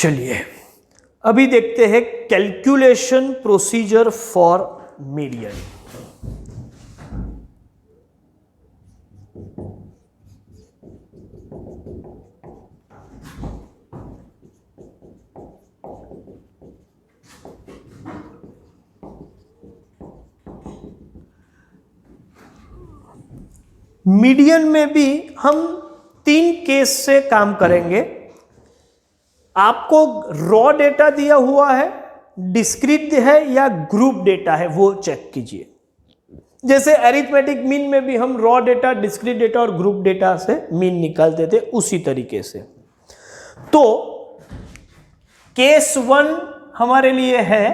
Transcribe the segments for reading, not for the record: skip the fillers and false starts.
चलिए अभी देखते हैं calculation procedure for median. Median में भी हम 3 केस से काम करेंगे। आपको रॉ डेटा दिया हुआ है, डिस्क्रीट है या ग्रुप डेटा है, वो चेक कीजिए। जैसे अरिथमेटिक मीन में भी हम रॉ डेटा, डिस्क्रीट डेटा और ग्रुप डेटा से मीन निकालते थे, उसी तरीके से। तो केस 1 हमारे लिए है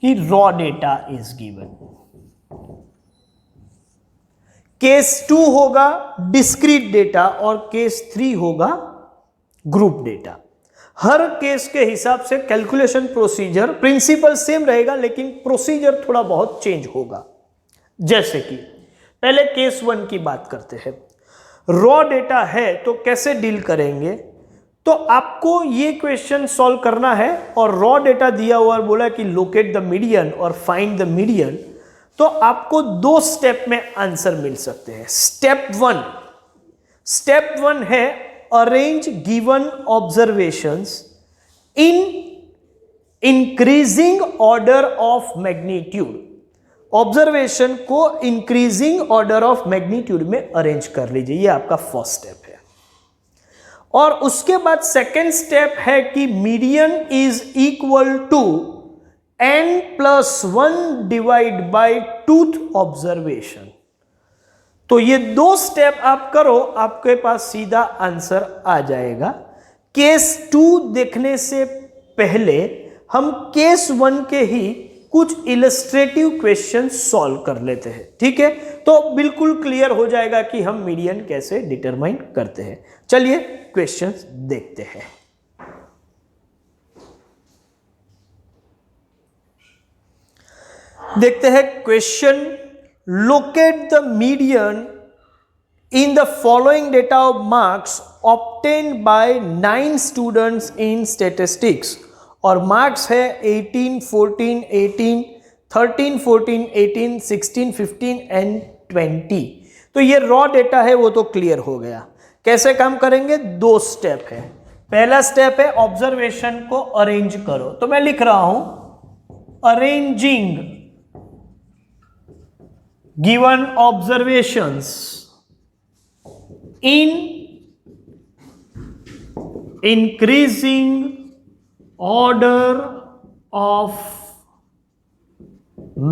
कि raw data is given. Case 2 होगा डिस्क्रीट डेटा और केस 3 होगा ग्रुप डेटा। हर केस के हिसाब से कैलकुलेशन प्रोसीजर, प्रिंसिपल सेम रहेगा लेकिन प्रोसीजर थोड़ा बहुत चेंज होगा। जैसे कि पहले केस 1 की बात करते हैं। रॉ डेटा है तो कैसे डील करेंगे, तो आपको ये क्वेश्चन सॉल्व करना है और रॉ डेटा दिया हुआ बोला कि लोकेट द मीडियन और फाइंड द मीडियन, तो आपको 2 स्टेप में आंसर मिल सकते हैं। स्टेप 1 है arrange given observations in increasing order of magnitude. Observation को इंक्रीजिंग ऑर्डर ऑफ मैग्नीट्यूड में अरेंज कर लीजिए, ये आपका फर्स्ट स्टेप है। और उसके बाद सेकेंड स्टेप है कि median is equal to n+1 divide by twoth observation. तो ये 2 स्टेप आप करो, आपके पास सीधा आंसर आ जाएगा। केस 2 देखने से पहले हम केस 1 के ही कुछ इलस्ट्रेटिव क्वेश्चन सॉल्व कर लेते हैं, ठीक है? तो बिल्कुल क्लियर हो जाएगा कि हम मीडियन कैसे डिटरमाइन करते हैं। चलिए क्वेश्चंस देखते हैं। देखते हैं question, locate the median in the following data of marks obtained by 9 students in statistics. और मार्क्स है 18, 14, 18, 13, 14, 18, 16, 15 एंड 20। तो ये रॉ डेटा है, वो तो क्लियर हो गया। कैसे काम करेंगे? 2 स्टेप है। पहला स्टेप है ऑब्जर्वेशन को अरेंज करो, तो मैं लिख रहा हूं arranging given observations in increasing order of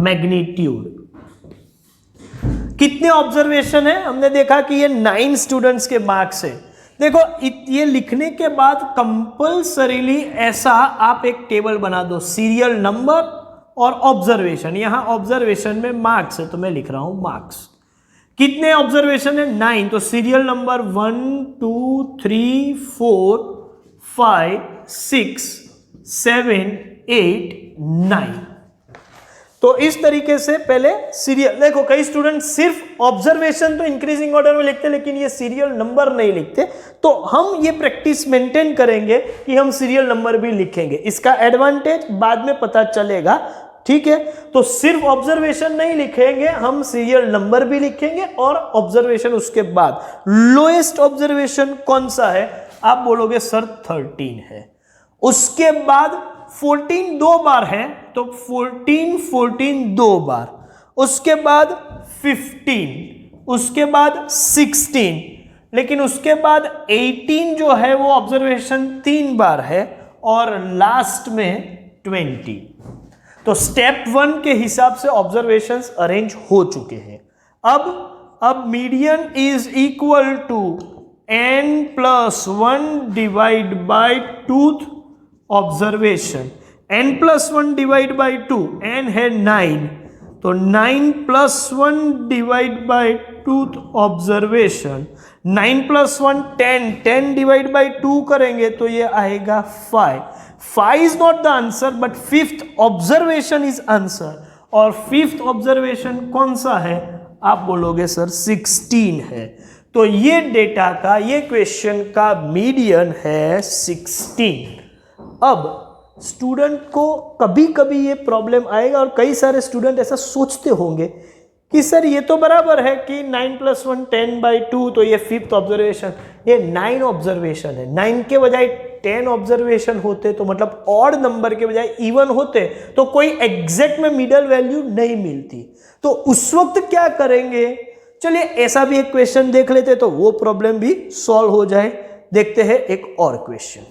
magnitude। कितने ऑब्जर्वेशन है? हमने देखा कि ये 9 स्टूडेंट्स के मार्क्स है। देखो ये लिखने के बाद कंपल्सरीली ऐसा आप एक टेबल बना दो, सीरियल नंबर और ऑब्जर्वेशन। यहां ऑब्जर्वेशन में मार्क्स है तो मैं लिख रहा हूं मार्क्स। कितने ऑब्जर्वेशन है? 9। तो सीरियल नंबर 1 2 3 4 5 6 7 8 9। तो इस तरीके से पहले सीरियल, देखो कई स्टूडेंट सिर्फ ऑब्जर्वेशन तो इंक्रीजिंग ऑर्डर में लिखते लेकिन ये सीरियल नंबर नहीं लिखते, तो हम ये प्रैक्टिस मेंटेन करेंगे कि हम सीरियल नंबर भी लिखेंगे। इसका एडवांटेज बाद में पता चलेगा, ठीक है? तो सिर्फ ऑब्जर्वेशन नहीं लिखेंगे, हम सीरियल नंबर भी लिखेंगे और ऑब्जर्वेशन उसके बाद। लोएस्ट ऑब्जर्वेशन कौन सा है? आप बोलोगे सर 13 है। उसके बाद 14 2 बार है तो 14 14 2 बार, उसके बाद 15, उसके बाद 16, लेकिन उसके बाद 18 जो है वो ऑब्जर्वेशन 3 बार है और लास्ट में 20। तो स्टेप 1 के हिसाब से ऑब्जर्वेशंस अरेंज हो चुके हैं। अब median is equal to n+1 divide by twoth observation. n+1 divide by 2, n है 9, तो 9+1 divide by twoth observation. 9+1 10, 10 divide by 2 करेंगे तो ये आएगा 5। 5 is not the answer but 5th observation is answer. और 5th ऑब्जर्वेशन कौन सा है? आप बोलोगे सर 16 है। तो ये डेटा का, ये क्वेश्चन का मीडियन है 16। अब स्टूडेंट को कभी कभी ये प्रॉब्लम आएगा और कई सारे स्टूडेंट ऐसा सोचते होंगे कि सर ये तो बराबर है कि 9 + 1 10/2, तो ये 5th ऑब्जर्वेशन, ये 9 ऑब्जर्वेशन है, 9 के बजाय 10 ऑब्जर्वेशन होते तो मतलब ऑड नंबर के बजाय इवन होते तो कोई एग्जैक्ट में मिडल वैल्यू नहीं मिलती। तो उस वक्त क्या करेंगे, चलिए ऐसा भी एक क्वेश्चन देख लेते तो वो प्रॉब्लम भी सॉल्व हो जाए। देखते हैं एक और क्वेश्चन।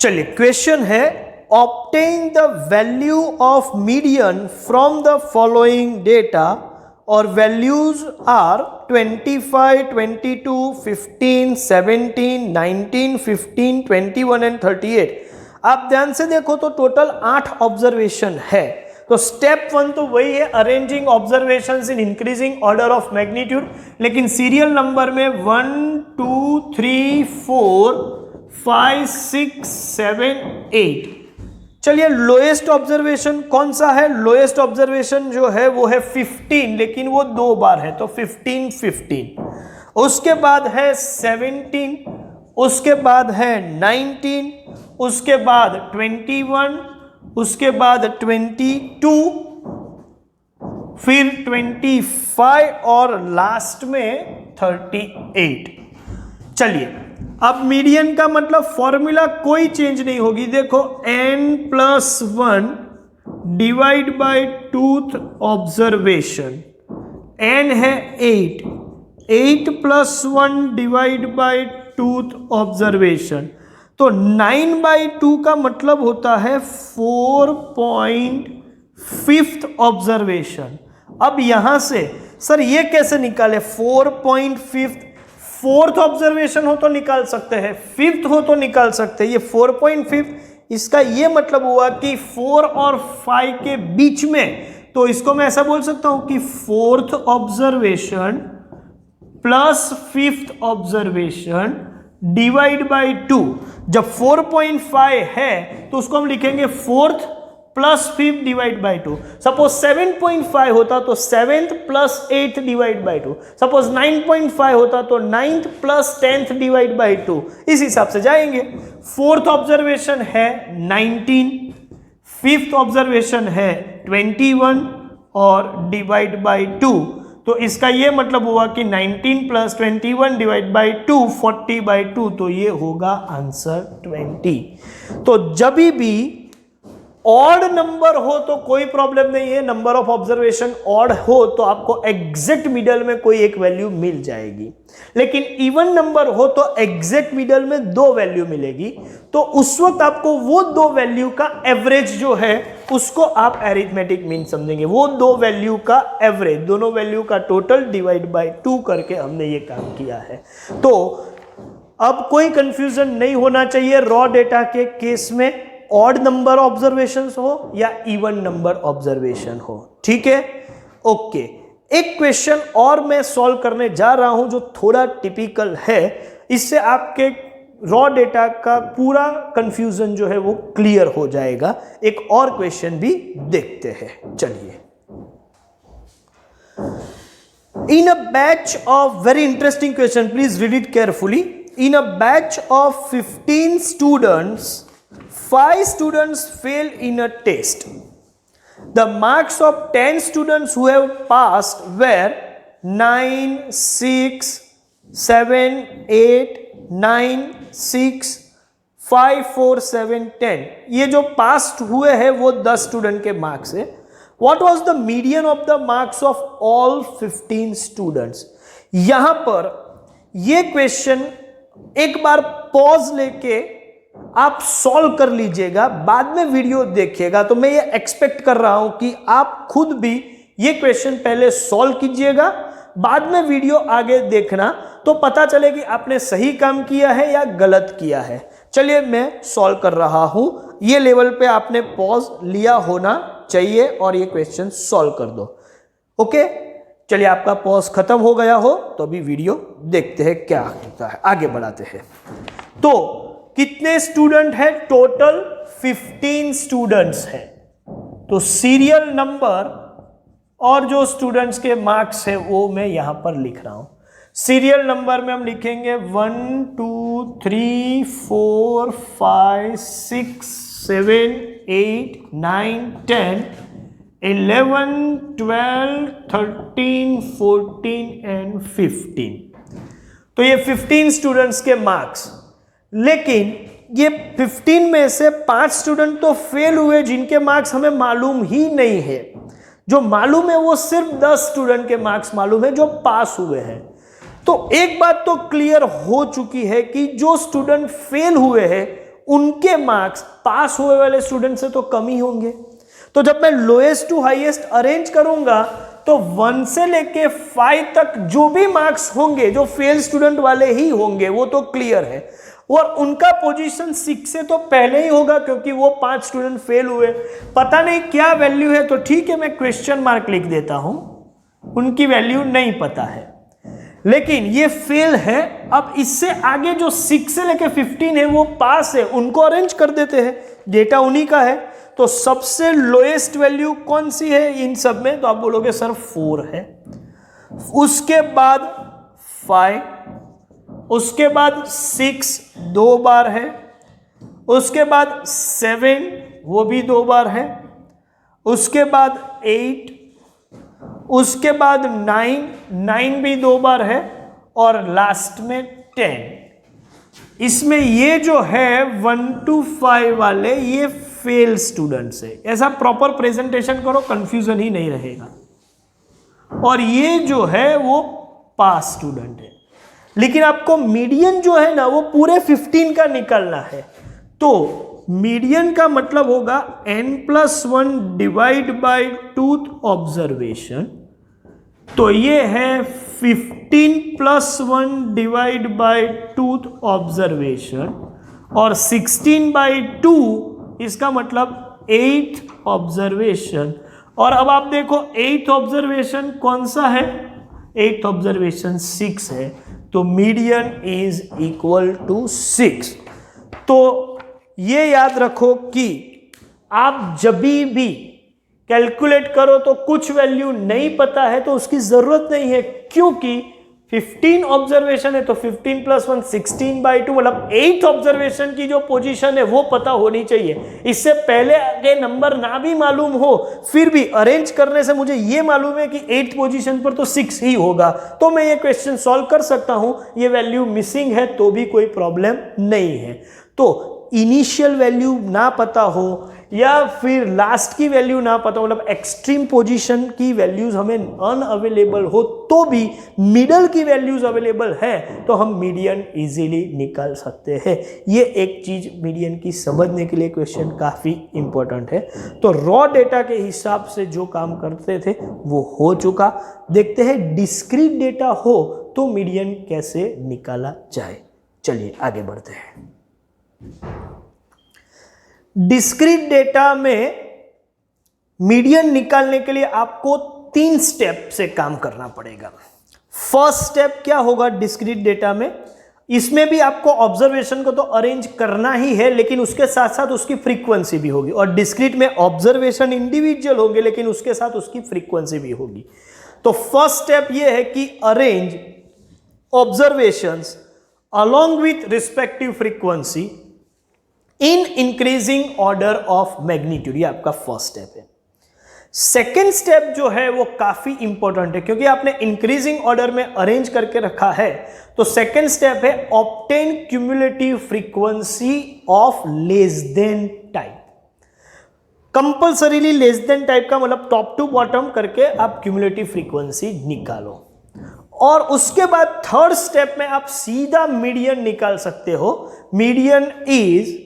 चलिए क्वेश्चन है, obtain the value of median from the following data, और values are 25, 22, 15, 17, 19, 15, 21 and 38। आप ध्यान से देखो तो टोटल 8 ऑब्जर्वेशन है। तो स्टेप 1 तो वही है, arranging observations in increasing order of magnitude, लेकिन सीरियल नंबर में 1 2 3 4 5 6 7 8। चलिए लोएस्ट ऑब्जर्वेशन कौन सा है, लोएस्ट ऑब्जर्वेशन जो है वो है 15, लेकिन वो 2 बार है तो 15 15। उसके बाद है 17, उसके बाद है 19, उसके बाद 21, उसके बाद 22, फिर 25 और लास्ट में 38। चलिए अब मीडियन का मतलब फॉर्मूला कोई चेंज नहीं होगी। देखो n+1 divide bye 2th observation, n है 8, 8+1 डिवाइड बाय 2th ऑब्जर्वेशन, तो 9/2 का मतलब होता है 4.5th ऑब्जर्वेशन। अब यहां से सर ये कैसे निकाले, 4.5th, 4th ऑब्जर्वेशन हो तो निकाल सकते हैं, 5th हो तो निकाल सकते हैं, ये 4.5, इसका ये मतलब हुआ कि 4 और 5 के बीच में, तो इसको मैं ऐसा बोल सकता हूं कि 4th observation plus 5th observation divide by 2। जब 4.5 है तो उसको हम लिखेंगे 4th plus 5th divide by 2। Suppose 7.5 होता तो 7th plus 8th divide by 2। Suppose 9.5 होता तो 9th plus 10th divide by 2। इस हिसाब से जाएंगे। 4th ऑब्जर्वेशन है 19, 5th ऑब्जर्वेशन है 21 और डिवाइड बाय 2, तो इसका ये मतलब हुआ कि 19 + 21 डिवाइड बाय 2 40/2, तो ये होगा आंसर 20। तो जब भी ऑड नंबर हो तो कोई प्रॉब्लम नहीं है, नंबर ऑफ ऑब्जर्वेशन ऑड हो तो आपको एग्जैक्ट मिडल में कोई एक वैल्यू मिल जाएगी, लेकिन इवन नंबर हो तो एग्जैक्ट मिडल में 2 वैल्यू मिलेगी। तो उस वक्त आपको वो 2 वैल्यू का एवरेज जो है उसको आप अरिथमेटिक मीन समझेंगे। वो 2 वैल्यू का एवरेज, दोनों वैल्यू का टोटल डिवाइड बाय 2 करके हमने ये काम किया है। तो अब कोई कंफ्यूजन नहीं होना चाहिए रॉ डेटा के केस में, ऑड नंबर ऑब्जर्वेशंस हो या इवन नंबर ऑब्जर्वेशन हो, ठीक है। ओके, एक क्वेश्चन और मैं सॉल्व करने जा रहा हूं जो थोड़ा टिपिकल है, इससे आपके रॉ डेटा का पूरा कंफ्यूजन जो है वो क्लियर हो जाएगा। एक और क्वेश्चन भी देखते हैं, चलिए। In a batch of, very interesting question, please read it carefully. In a batch of 15 students, 5 students failed in a test. The marks of 10 students who have passed were 9, 6, 7, 8, 9, 6, 5, 4, 7, 10। ये जो पास हुए हैं वो 10 स्टूडेंट के मार्क्स है। What was the median of the marks of all 15 students? यहां पर ये क्वेश्चन एक बार पॉज लेके आप सॉल्व कर लीजिएगा, बाद में वीडियो देखिएगा। तो मैं ये एक्सपेक्ट कर रहा हूं कि आप खुद भी ये क्वेश्चन पहले सॉल्व कीजिएगा, बाद में वीडियो आगे देखना, तो पता चले कि आपने सही काम किया है या गलत किया है। चलिए मैं सॉल्व कर रहा हूं, ये लेवल पे आपने पॉज लिया होना चाहिए और ये क्वेश्चन सॉल्व कर दो। ओके, चलिए आपका पॉज खत्म हो गया हो तो अभी वीडियो देखते हैं क्या होता है, आगे बढ़ाते हैं। तो कितने स्टूडेंट है, टोटल 15 स्टूडेंट्स हैं। तो सीरियल नंबर और जो स्टूडेंट्स के मार्क्स है वो मैं यहाँ पर लिख रहा हूँ। सीरियल नंबर में हम लिखेंगे 1 2 3 4 5 6 7 8 9 10 11 12 13 14 एंड 15। तो ये 15 स्टूडेंट्स के मार्क्स, लेकिन ये 15 में से 5 स्टूडेंट तो फेल हुए जिनके मार्क्स हमें मालूम ही नहीं है। जो मालूम है वो सिर्फ 10 स्टूडेंट के मार्क्स मालूम है जो पास हुए हैं। तो एक बात तो क्लियर हो चुकी है कि जो स्टूडेंट फेल हुए हैं उनके मार्क्स पास हुए वाले स्टूडेंट से तो कम ही होंगे। तो जब मैं लोएस्ट टू हाईएस्ट अरेंज करूंगा तो 1 से लेके 5 तक जो भी मार्क्स होंगे जो फेल स्टूडेंट वाले ही होंगे, वो तो क्लियर है। और उनका पोजीशन 6 से तो पहले ही होगा क्योंकि वो 5 स्टूडेंट फेल हुए। पता नहीं क्या वैल्यू है तो ठीक है, मैं क्वेश्चन मार्क लिख देता हूं, उनकी वैल्यू नहीं पता है, लेकिन ये फेल है। अब इससे आगे जो 6 से लेके 15 है वो पास है, उनको अरेंज कर देते हैं, डेटा उन्हीं का है। तो सबसे लोएस्ट वैल्यू कौन सी है इन सब में? तो आप बोलोगे सर 4 है, उसके बाद 5, उसके बाद 6 2 बार है, उसके बाद 7 वो भी 2 बार है, उसके बाद 8, उसके बाद 9 भी 2 बार है, और लास्ट में 10। इसमें ये जो है 1 to 5 वाले ये फेल स्टूडेंट्स है। ऐसा प्रॉपर प्रेजेंटेशन करो, कंफ्यूजन ही नहीं रहेगा। और ये जो है वो पास स्टूडेंट है, लेकिन आपको मीडियन जो है ना वो पूरे 15 का निकालना है। तो मीडियन का मतलब होगा n+1 divide by twoth observation. तो ये है 15+1 डिवाइड बाय टूथ ऑब्जर्वेशन, और 16/2 इसका मतलब 8th ऑब्जर्वेशन। और अब आप देखो 8th ऑब्जर्वेशन कौन सा है? 8th ऑब्जर्वेशन 6 है, तो मीडियन इज इक्वल टू 6। तो ये याद रखो कि आप जब भी कैलकुलेट करो तो कुछ वैल्यू नहीं पता है तो उसकी जरूरत नहीं है, क्योंकि 15 ऑब्जर्वेशन है तो 15+1 16/2, मतलब 8th ऑब्जर्वेशन की जो पोजीशन है वो पता होनी चाहिए। इससे पहले के नंबर ना भी मालूम हो फिर भी अरेंज करने से मुझे ये मालूम है कि 8th पोजीशन पर तो 6 ही होगा, तो मैं ये क्वेश्चन सॉल्व कर सकता हूं। ये वैल्यू मिसिंग है तो भी कोई प्रॉब्लम नहीं है। तो इनिशियल वैल्यू ना पता हो या फिर लास्ट की वैल्यू ना पता हो, मतलब एक्सट्रीम पोजीशन की वैल्यूज हमें अनअवेलेबल हो तो भी मिडल की वैल्यूज अवेलेबल है तो हम मीडियन इजीली निकाल सकते हैं। ये एक चीज मीडियन की समझने के लिए क्वेश्चन काफी इंपॉर्टेंट है। तो रॉ डेटा के हिसाब से जो काम करते थे वो हो चुका। देखते हैं डिस्क्रीट डेटा हो तो मीडियन कैसे निकाला जाए। चलिए आगे बढ़ते हैं। डिस्क्रीट डेटा में मीडियन निकालने के लिए आपको 3 स्टेप से काम करना पड़ेगा। फर्स्ट स्टेप क्या होगा डिस्क्रीट डेटा में? इसमें भी आपको ऑब्जर्वेशन को तो अरेंज करना ही है, लेकिन उसके साथ साथ उसकी फ्रीक्वेंसी भी होगी। और डिस्क्रीट में ऑब्जर्वेशन इंडिविजुअल होंगे लेकिन उसके साथ उसकी फ्रीक्वेंसी भी होगी। तो फर्स्ट स्टेप यह है कि arrange observations along with respective frequency in increasing order of magnitude। ये आपका फर्स्ट स्टेप है। सेकेंड स्टेप जो है वो काफी इंपॉर्टेंट है, क्योंकि आपने इंक्रीजिंग ऑर्डर में अरेंज करके रखा है। तो सेकेंड स्टेप है obtain cumulative frequency of less than type. Compulsorily less than type का मतलब टॉप टू बॉटम करके आप क्यूमुलेटिव फ्रीक्वेंसी निकालो। और उसके बाद थर्ड स्टेप में आप सीधा मीडियन निकाल सकते हो। Median is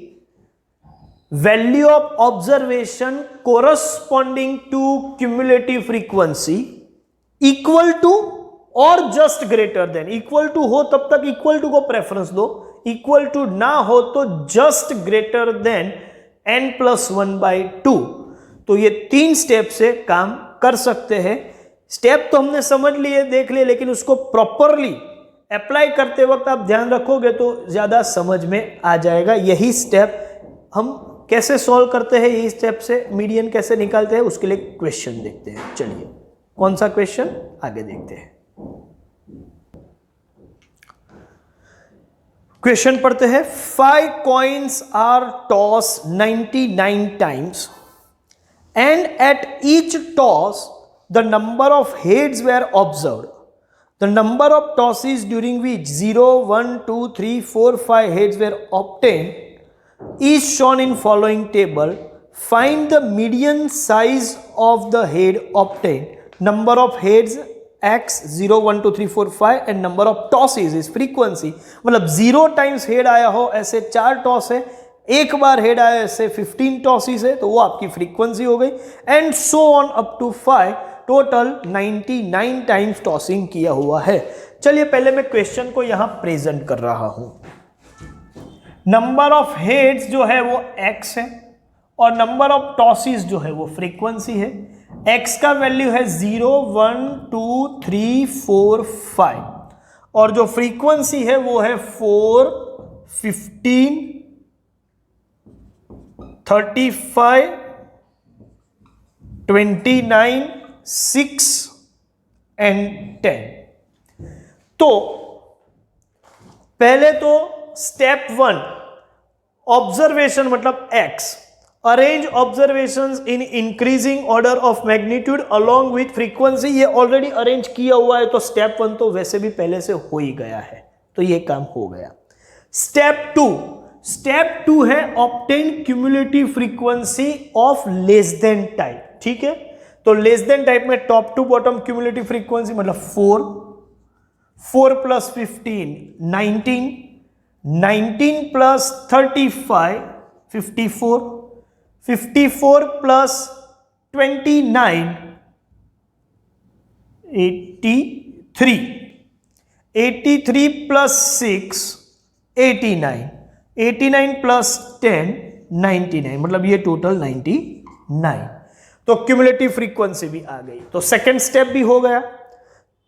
value of observation corresponding to cumulative frequency equal to और just greater than. Equal to हो तब तक इक्वल टू को प्रेफरेंस दो, इक्वल टू ना हो तो जस्ट ग्रेटर देन n+1/2। तो ये 3 स्टेप से काम कर सकते हैं। स्टेप तो हमने समझ लिए, देख लिए, लेकिन उसको प्रॉपरली अप्लाई करते वक्त आप ध्यान रखोगे तो ज्यादा समझ में आ जाएगा। यही स्टेप हम कैसे सॉल्व करते हैं, यही स्टेप से मीडियन कैसे निकालते हैं उसके लिए क्वेश्चन देखते हैं। चलिए कौन सा क्वेश्चन, आगे देखते हैं। क्वेश्चन पढ़ते हैं। 5 coins are tossed 99 times and at each toss the number of heads were observed. The number of tosses during which 0, 1, 2, 3, 4, 5 heads were obtained is shown in following table. Find the median size of the head obtained. Number of heads x 0 1 2 3 4 5 and number of tosses is frequency. मतलब 0 times head आया हो ऐसे 4 toss है, एक बार head आया ऐसे 15 tosses है, तो वो आपकी फ्रीक्वेंसी हो गई। And so on up to 5, total 99 times tossing किया हुआ है। चलिए पहले मैं क्वेश्चन को यहां प्रेजेंट कर रहा हूं। नंबर ऑफ हेड्स जो है वो x है और नंबर ऑफ टॉसेस जो है वो फ्रीक्वेंसी है। x का वैल्यू है 0 1 2 3 4 5 और जो फ्रीक्वेंसी है वो है 4 15 35 29 6 एंड 10। तो पहले तो स्टेप 1 ऑब्जर्वेशन मतलब x, arrange observations in increasing order of magnitude along with frequency, ये ऑलरेडी अरेंज किया हुआ है, तो स्टेप 1 तो वैसे भी पहले से हो ही गया है, तो ये काम हो गया। स्टेप 2 है obtain cumulative frequency of less than type. ठीक है, तो लेस देन टाइप में top to bottom cumulative frequency मतलब 4 plus 15 19, 19 plus 35 54, 54 plus 29 83, 83 plus 6 89, 89 plus 10 99, मतलब ये टोटल 99। तो क्यूमुलेटिव फ्रीक्वेंसी भी आ गई, तो सेकंड स्टेप भी हो गया।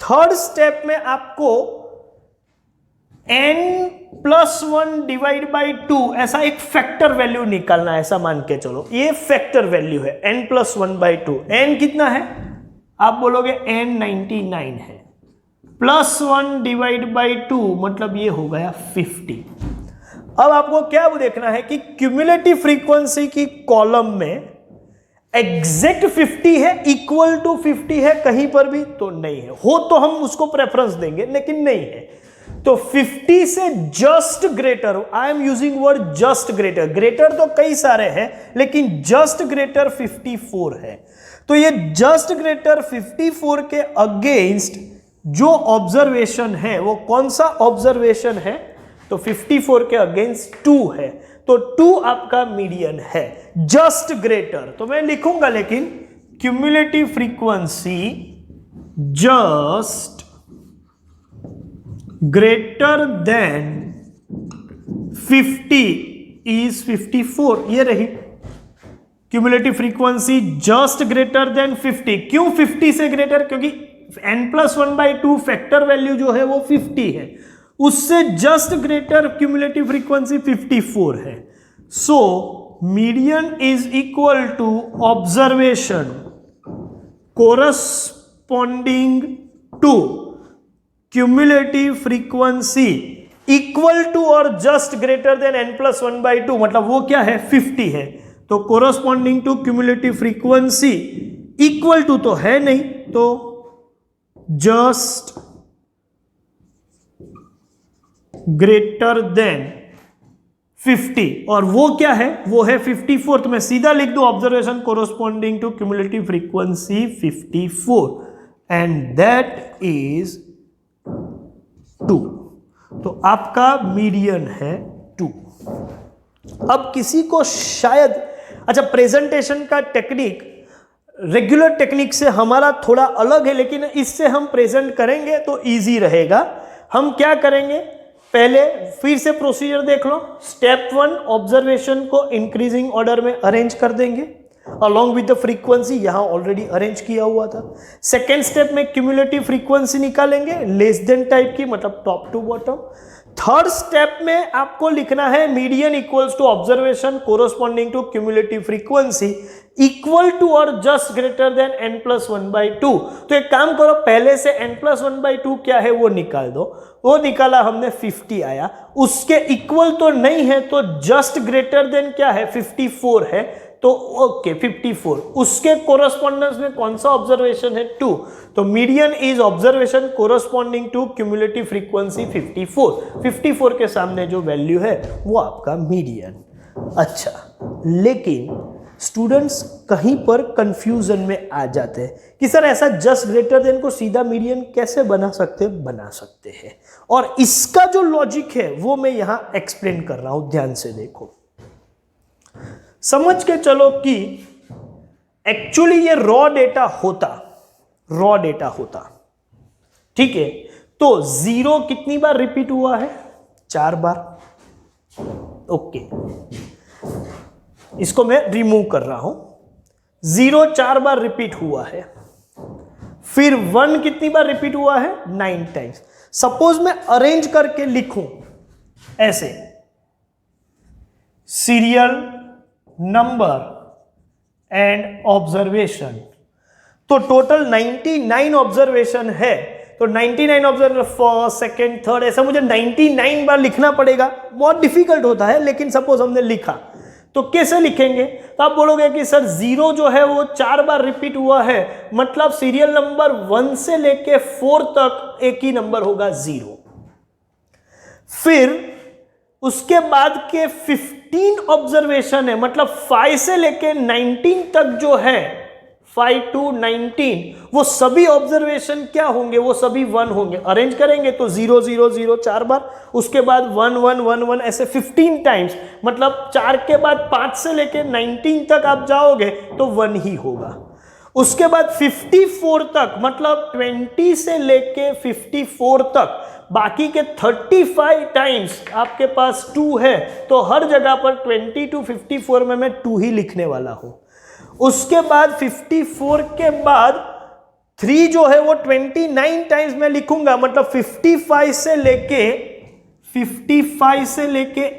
थर्ड स्टेप में आपको n+1 डिवाइड बाई 2 ऐसा एक फैक्टर वैल्यू निकालना है, ऐसा मान के चलो ये फैक्टर वैल्यू है n+1 बाई 2। n कितना है आप बोलोगे n 99 है, +1 डिवाइड बाई 2 मतलब ये हो गया 50। अब आपको क्या देखना है कि क्यूमुलेटिव फ्रीक्वेंसी की कॉलम में एग्जैक्ट 50 है, इक्वल टू 50 है, कहीं पर भी तो नहीं है, हो तो हम उसको प्रेफरेंस देंगे लेकिन नहीं है। तो 50 से just greater, I am using word just greater, greater तो कई सारे हैं लेकिन जस्ट ग्रेटर 54 है। तो ये जस्ट ग्रेटर 54 के अगेंस्ट जो ऑब्जर्वेशन है वो कौन सा ऑब्जर्वेशन है, तो 54 के अगेंस्ट 2 है, तो 2 आपका मीडियन है। जस्ट ग्रेटर तो मैं लिखूंगा, लेकिन cumulative frequency just greater then 50 is 54, ये रही cumulative frequency just greater then 50। क्यों 50 से ग्रेटर, क्योंकि n+1 बाई 2 फैक्टर वैल्यू जो है वो 50 है, उससे जस्ट ग्रेटर क्यूमुलेटिव फ्रीक्वेंसी 54 है। So median is equal to observation corresponding to cumulative frequency equal to और just greater than n+1 by 2, मतलब वो क्या है 50 है, तो corresponding to cumulative frequency equal to तो है नहीं, तो जस्ट ग्रेटर देन 50, और वो क्या है, वो है 54। तो मैं सीधा लिख दूं observation corresponding to cumulative frequency 54 and that is 2। तो आपका मीडियन है 2। अब किसी को शायद, अच्छा प्रेजेंटेशन का टेक्निक रेगुलर टेक्निक से हमारा थोड़ा अलग है, लेकिन इससे हम प्रेजेंट करेंगे तो इजी रहेगा। हम क्या करेंगे, पहले फिर से प्रोसीजर देख लो। स्टेप 1 ऑब्जर्वेशन को इंक्रीजिंग ऑर्डर में अरेंज कर देंगे, अलॉन्ग विद द फ्रीक्वेंसी, यहां ऑलरेडी अरेंज किया हुआ था। सेकेंड स्टेप में क्यूमुलेटिव फ्रीक्वेंसी निकालेंगे लेस देन टाइप की, मतलब top to bottom. Third step में आपको लिखना है median equals to observation corresponding to cumulative frequency equal to और जस्ट ग्रेटर देन n+1/2। तो एक काम करो, पहले से n+1/2 क्या है वो निकाल दो। वो निकाला हमने 50 आया, उसके इक्वल तो नहीं है, तो जस्ट ग्रेटर देन क्या है 54 है, तो ओके 54। उसके कोरस्पॉन्डेंस में कौन सा ऑब्जर्वेशन है 2, तो median is observation corresponding to cumulative frequency 54 के सामने जो वैल्यू है वो आपका मीडियन। अच्छा, लेकिन स्टूडेंट्स कहीं पर कंफ्यूजन में आ जाते हैं कि सर ऐसा जस्ट ग्रेटर देन को सीधा मीडियन कैसे बना सकते हैं, और इसका जो लॉजिक है वो मैं यहां एक्सप्लेन कर रहा हूं, ध्यान से देखो। समझ के चलो कि एक्चुअली ये रॉ डेटा होता, ठीक है। तो 0 कितनी बार रिपीट हुआ है, 4 बार, ओके। इसको मैं रिमूव कर रहा हूं। 0 4 बार रिपीट हुआ है, फिर 1 कितनी बार रिपीट हुआ है, 9 टाइम्स। सपोज मैं अरेंज करके लिखूं ऐसे, सीरियल नंबर एंड ऑब्जर्वेशन, तो टोटल 99 ऑब्जर्वेशन है। तो 99 ऑब्जर्वेशन फर्स्ट सेकेंड थर्ड, ऐसा मुझे 99 बार लिखना पड़ेगा, बहुत डिफिकल्ट होता है। लेकिन सपोज हमने लिखा, तो कैसे लिखेंगे, तो आप बोलोगे कि सर 0 जो है वो 4 बार रिपीट हुआ है, मतलब सीरियल नंबर 1 से लेके 4 तक एक ही नंबर होगा 0। फिर उसके बाद के 15 ऑब्जर्वेशन है, मतलब 5 से लेके 19 तक जो है, 5 to 19, वो सभी ऑब्जर्वेशन क्या होंगे, वो सभी 1 होंगे। अरेंज करेंगे तो 0 0 0 4 बार, उसके बाद 1 1 1 1 ऐसे 15 टाइम्स, मतलब 4 के बाद 5 से लेके 19 तक आप जाओगे तो 1 ही होगा। उसके बाद 54 तक, मतलब 20 से लेके 54 तक, बाकी के 35 टाइम्स आपके पास 2 है, तो हर जगह पर 20 to 54 में मैं 2 ही लिखने वाला हूं। उसके बाद 54 के बाद 3 जो है वो 29 टाइम्स मैं लिखूंगा, मतलब 55 से लेके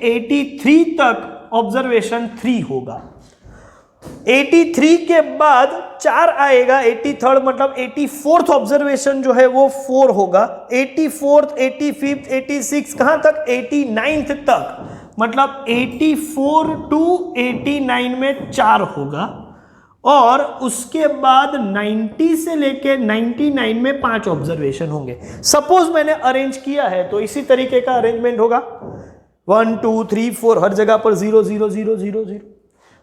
83 तक ऑब्जर्वेशन 3 होगा। 83 के बाद 4 आएगा, 83rd मतलब 84th ऑब्जर्वेशन जो है वो 4 होगा। 84th 85th 86 कहां तक, 89th तक, मतलब 84 to 89 में 4 होगा। और उसके बाद 90 से लेके 99 में 5 ऑब्जर्वेशन होंगे। सपोज मैंने अरेंज किया है तो इसी तरीके का अरेंजमेंट होगा, 1 2 3 4, हर जगह पर 0 0 0 0 0,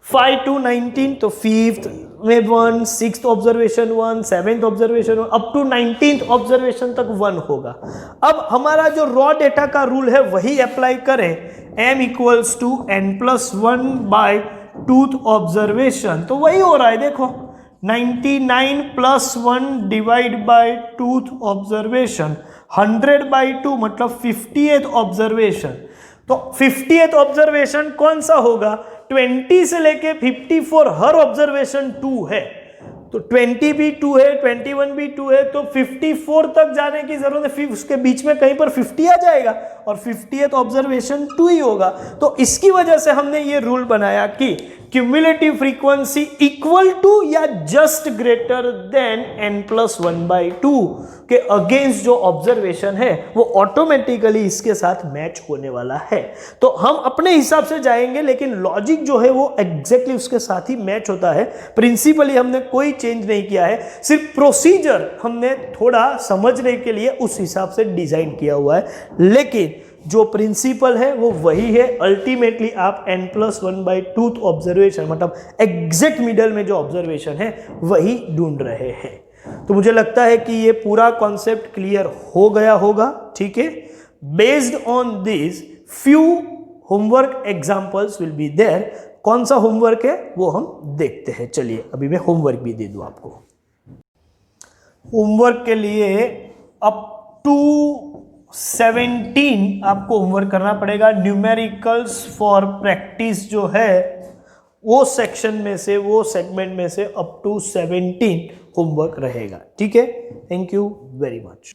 5 to 19, तो 5th में 1, 6th observation 1, 7th observation 1, up to 19th observation तक 1 होगा। अब हमारा जो रॉ डेटा का रूल है वही अप्लाई करें, m equals to n+1 by 2th observation, तो वही हो रहा है। देखो 99 + 1 डिवाइड बाय 2th ऑब्जर्वेशन, 100/2 मतलब 50th ऑब्जर्वेशन। तो 50th ऑब्जर्वेशन कौन सा होगा, 20 से लेके 54 हर ऑब्जर्वेशन 2 है, तो 20 भी 2 है, 21 भी 2 है, तो 54 तक जाने की जरूरत है, फिर उसके बीच में कहीं पर 50 आ जाएगा और 50th ऑब्जर्वेशन 2 ही होगा। तो इसकी वजह से हमने ये रूल बनाया कि क्यूमुलेटिव फ्रीक्वेंसी इक्वल टू या जस्ट ग्रेटर देन n+1/2 के अगेंस्ट जो ऑब्जर्वेशन है वो ऑटोमेटिकली इसके साथ मैच होने वाला है। तो हम अपने हिसाब से जाएंगे, लेकिन लॉजिक जो है वो एग्जैक्टली उसके साथ ही मैच होता है। प्रिंसिपली हमने कोई चेंज नहीं किया है, सिर्फ प्रोसीजर हमने थोड़ा समझने के लिए उस हिसाब से डिजाइन किया हुआ है, लेकिन जो प्रिंसिपल है वो वही है। अल्टीमेटली आप n+1/2 ऑब्जर्वेशन, मतलब एग्जैक्ट मिडल में जो ऑब्जर्वेशन है वही ढूंढ रहे हैं। तो मुझे लगता है कि ये पूरा कॉन्सेप्ट क्लियर हो गया होगा, ठीक है। Based on this few homework examples will be there. कौन सा होमवर्क है वो हम देखते हैं। चलिए अभी मैं होमवर्क भी दे दूं आपको। होमवर्क के लिए अप टू 17 आपको होमवर्क करना पड़ेगा। न्यूमेरिकल्स फॉर प्रैक्टिस जो है वो सेक्शन में से, वो सेगमेंट में से अप टू 17 होमवर्क रहेगा। ठीक है, थैंक यू वेरी मच।